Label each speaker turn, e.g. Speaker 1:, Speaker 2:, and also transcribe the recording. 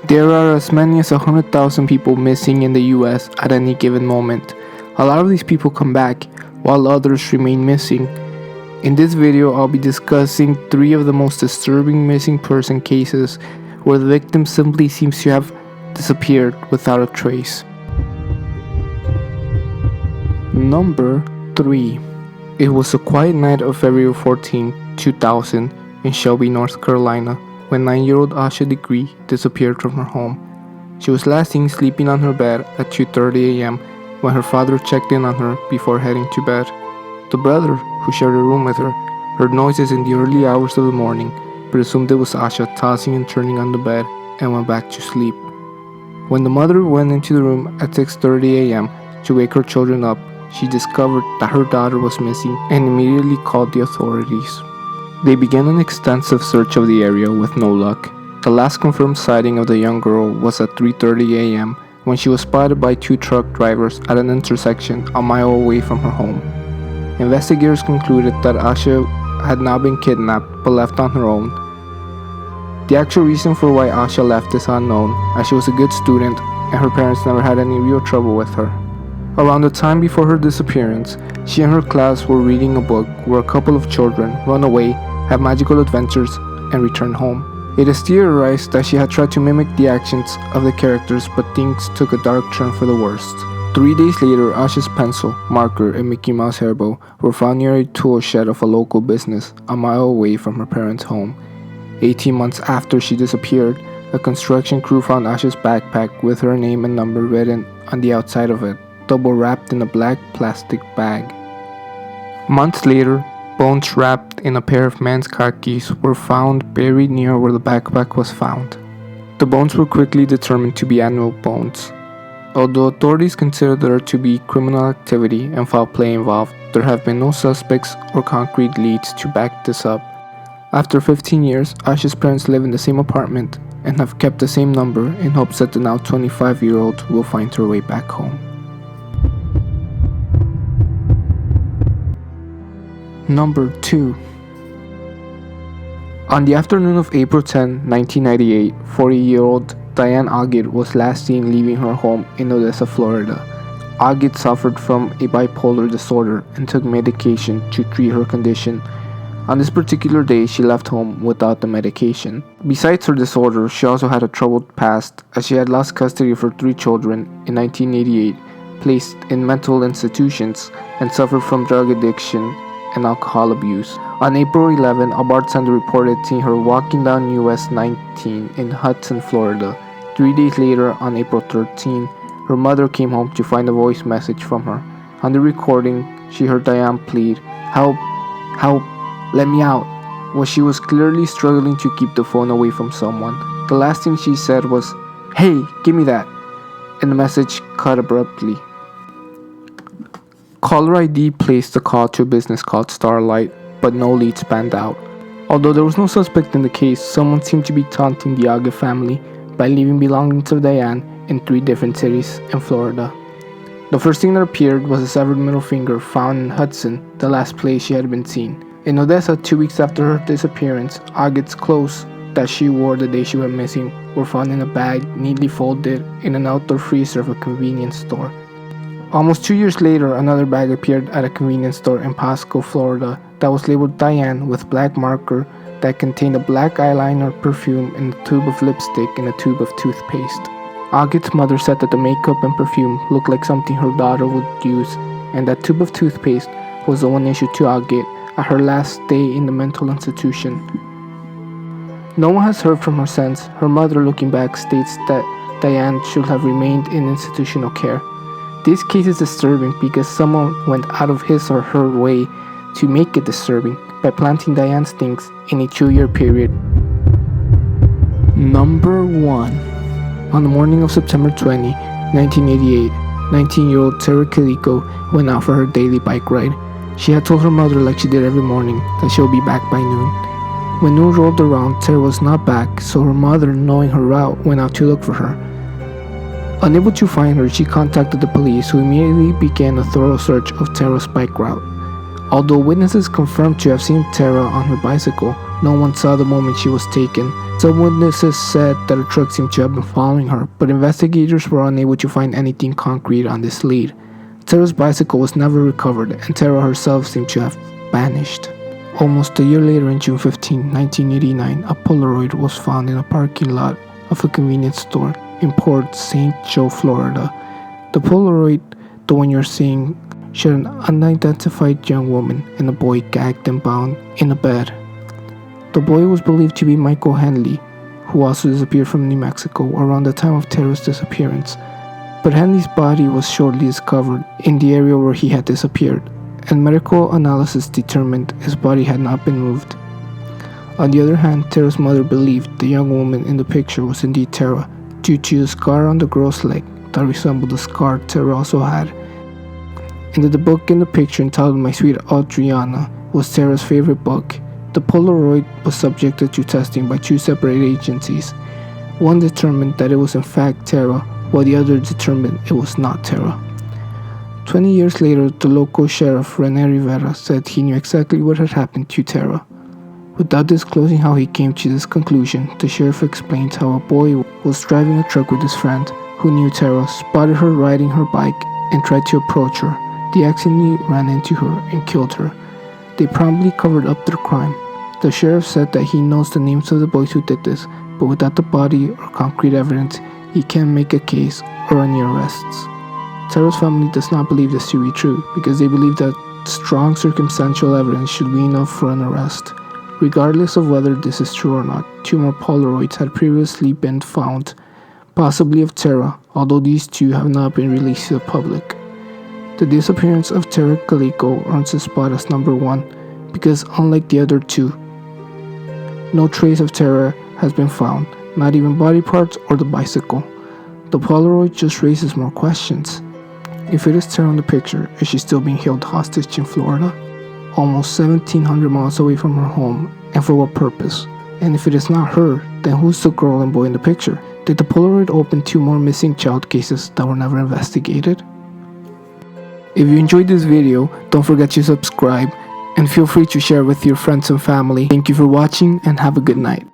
Speaker 1: There are as many as 100,000 people missing in the US at any given moment. A lot of these people come back, while others remain missing. In this video, I'll be discussing 3 of the most disturbing missing person cases where the victim simply seems to have disappeared without a trace. Number 3. It was a quiet night of February 14, 2000 in Shelby, North Carolina, when 9-year-old Asha Degree disappeared from her home. She was last seen sleeping on her bed at 2:30 a.m. when her father checked in on her before heading to bed. The brother, who shared a room with her, heard noises in the early hours of the morning, but assumed it was Asha tossing and turning on the bed and went back to sleep. When the mother went into the room at 6:30 a.m. to wake her children up, she discovered that her daughter was missing and immediately called the authorities. They began an extensive search of the area with no luck. The last confirmed sighting of the young girl was at 3:30 a.m. when she was spotted by 2 truck drivers at an intersection a mile away from her home. Investigators concluded that Asha had not been kidnapped but left on her own. The actual reason for why Asha left is unknown, as she was a good student and her parents never had any real trouble with her. Around the time before her disappearance, she and her class were reading a book where a couple of children run away, have magical adventures, and return home. It is theorized that she had tried to mimic the actions of the characters, but things took a dark turn for the worst. 3 days later, Asha's pencil, marker, and Mickey Mouse hairbow were found near a tool shed of a local business a mile away from her parents' home. 18 months after she disappeared, a construction crew found Asha's backpack with her name and number written on the outside of it, double wrapped in a black plastic bag. Months later, bones wrapped in a pair of men's khakis were found buried near where the backpack was found. The bones were quickly determined to be animal bones. Although authorities consider there to be criminal activity and foul play involved, there have been no suspects or concrete leads to back this up. After 15 years, Asha's parents live in the same apartment and have kept the same number in hopes that the now 25-year-old will find her way back home. Number 2. On the afternoon of April 10, 1998, 40-year-old Diane Ogid was last seen leaving her home in Odessa, Florida. Ogid suffered from a bipolar disorder and took medication to treat her condition. On this particular day, she left home without the medication. Besides her disorder, she also had a troubled past, as she had lost custody of her 3 children in 1988, placed in mental institutions, and suffered from drug addiction and alcohol abuse. On April 11, a bartender reported seeing her walking down US 19 in Hudson, Florida. 3 days later, on April 13, her mother came home to find a voice message from her. On the recording, she heard Diane plead, "Help, help, let me out," while she was clearly struggling to keep the phone away from someone. The last thing she said was, "Hey, give me that," and the message cut abruptly. Caller ID placed the call to a business called Starlight, but no leads panned out. Although there was no suspect in the case, someone seemed to be taunting the Ogid family by leaving belongings of Diane in 3 different cities in Florida. The first thing that appeared was a severed middle finger found in Hudson, the last place she had been seen. In Odessa, 2 weeks after her disappearance, Ogid's clothes that she wore the day she went missing were found in a bag neatly folded in an outdoor freezer of a convenience store. Almost 2 years later, another bag appeared at a convenience store in Pasco, Florida that was labeled Diane with black marker that contained a black eyeliner, perfume, and a tube of lipstick and a tube of toothpaste. Ogid's mother said that the makeup and perfume looked like something her daughter would use, and that tube of toothpaste was the one issued to Ogid at her last stay in the mental institution. No one has heard from her since. Her mother, looking back, states that Diane should have remained in institutional care. This case is disturbing because someone went out of his or her way to make it disturbing by planting Diane's things in a 2-year period. Number 1. On the morning of September 20, 1988, 19-year-old Tara Kaliko went out for her daily bike ride. She had told her mother, like she did every morning, that she would be back by noon. When noon rolled around, Tara was not back, so her mother, knowing her route, went out to look for her. Unable to find her, she contacted the police, who immediately began a thorough search of Tara's bike route. Although witnesses confirmed to have seen Tara on her bicycle, No one saw the moment she was taken. Some witnesses said that a truck seemed to have been following her, but investigators were unable to find anything concrete on this lead. Tara's bicycle was never recovered, and Tara herself seemed to have vanished. Almost a year later, in June 15, 1989, a Polaroid was found in a parking lot of a convenience store in Port St. Joe, Florida. The Polaroid, the one you're seeing, showed an unidentified young woman and a boy gagged and bound in a bed. The boy was believed to be Michael Henley, who also disappeared from New Mexico around the time of Tara's disappearance. But Henley's body was shortly discovered in the area where he had disappeared, and medical analysis determined his body had not been moved. On the other hand, Tara's mother believed the young woman in the picture was indeed Tara, due to the scar on the girl's leg that resembled the scar Tara also had. And the book in the picture, entitled My Sweet Adriana, was Tara's favorite book. The Polaroid was subjected to testing by two separate agencies. One determined that it was in fact Tara, while the other determined it was not Tara. 20 years later, the local sheriff, Rene Rivera, said he knew exactly what had happened to Tara. Without disclosing how he came to this conclusion, the sheriff explained how a boy was driving a truck with his friend, who knew Tara, spotted her riding her bike, and tried to approach her. They accidentally ran into her and killed her. They promptly covered up their crime. The sheriff said that he knows the names of the boys who did this, but without the body or concrete evidence, he can't make a case or any arrests. Tara's family does not believe this to be true, because they believe that strong circumstantial evidence should be enough for an arrest. Regardless of whether this is true or not, two more Polaroids had previously been found, possibly of Tara, although these two have not been released to the public. The disappearance of Tara Calico earns a spot as number 1, because unlike the other two, no trace of Tara has been found, not even body parts or the bicycle. The Polaroid just raises more questions. If it is Tara in the picture, is she still being held hostage in Florida? Almost 1,700 miles away from her home, and for what purpose? And if it is not her, then who's the girl and boy in the picture? Did the Polaroid open 2 more missing child cases that were never investigated? If you enjoyed this video, don't forget to subscribe, and feel free to share with your friends and family. Thank you for watching, and have a good night.